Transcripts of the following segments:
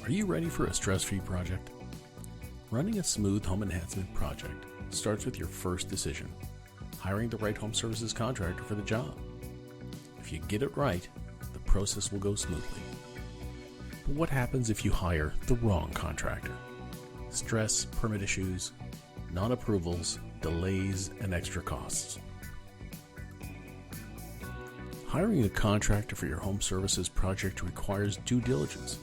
Are you ready for a stress-free project? Running a smooth home enhancement project starts with your first decision, hiring the right home services contractor for the job. If you get it right, the process will go smoothly. But what happens if you hire the wrong contractor? Stress, permit issues, non-approvals, delays, and extra costs. Hiring a contractor for your home services project requires due diligence.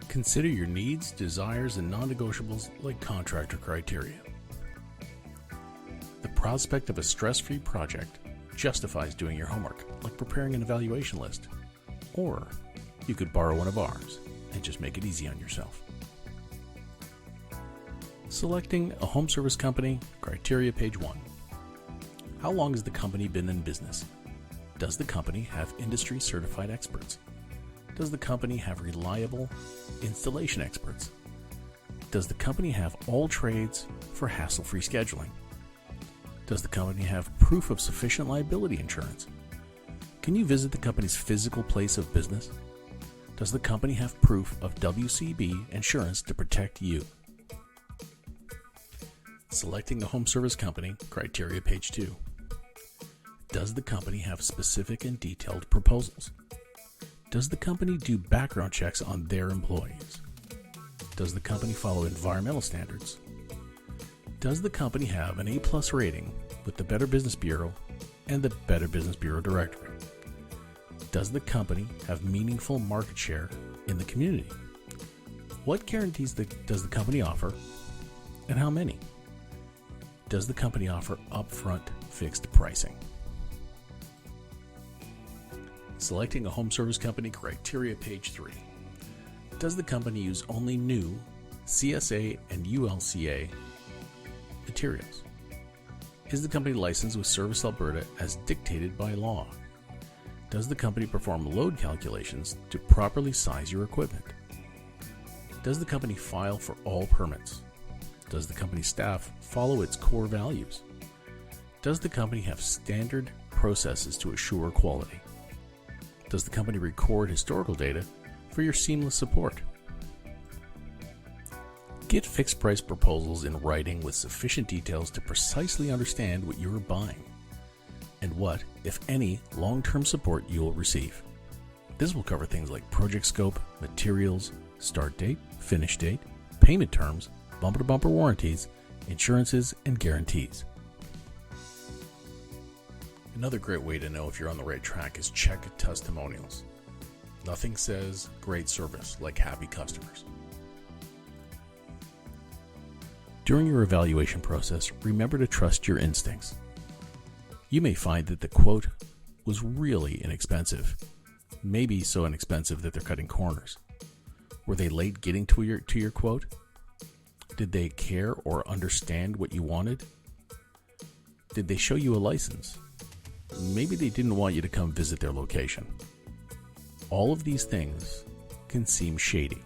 Consider your needs, desires, and non-negotiables like contractor criteria. The prospect of a stress-free project justifies doing your homework, like preparing an evaluation list. Or you could borrow one of ours and just make it easy on yourself. Selecting a home service company, criteria page 1. How long has the company been in business? Does the company have industry certified experts? Does the company have reliable installation experts? Does the company have all trades for hassle-free scheduling? Does the company have proof of sufficient liability insurance? Can you visit the company's physical place of business? Does the company have proof of WCB insurance to protect you? Selecting a home service company, criteria page 2. Does the company have specific and detailed proposals? Does the company do background checks on their employees? Does the company follow environmental standards? Does the company have an A+ rating with the Better Business Bureau and the Better Business Bureau Directory? Does the company have meaningful market share in the community? What guarantees does the company offer, and how many? Does the company offer upfront fixed pricing? Selecting a home service company, criteria page 3. Does the company use only new CSA and ULCA materials? Is the company licensed with Service Alberta as dictated by law? Does the company perform load calculations to properly size your equipment? Does the company file for all permits? Does the company's staff follow its core values? Does the company have standard processes to assure quality? Does the company record historical data for your seamless support? Get fixed price proposals in writing with sufficient details to precisely understand what you are buying and what, if any, long-term support you will receive. This will cover things like project scope, materials, start date, finish date, payment terms, bumper-to-bumper warranties, insurances, and guarantees. Another great way to know if you're on the right track is check testimonials. Nothing says great service like happy customers. During your evaluation process, remember to trust your instincts. You may find that the quote was really inexpensive, maybe so inexpensive that they're cutting corners. Were they late getting to your quote? Did they care or understand what you wanted? Did they show you a license? Maybe they didn't want you to come visit their location. All of these things can seem shady.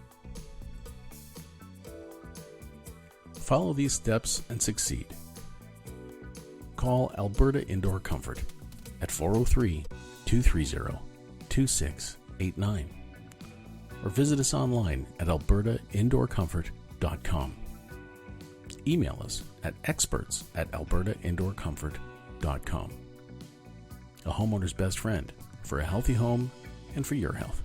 Follow these steps and succeed. Call Alberta Indoor Comfort at 403-230-2689 or visit us online at albertaindoorcomfort.com. Email us at experts@albertaindoorcomfort.com. A homeowner's best friend for a healthy home and for your health.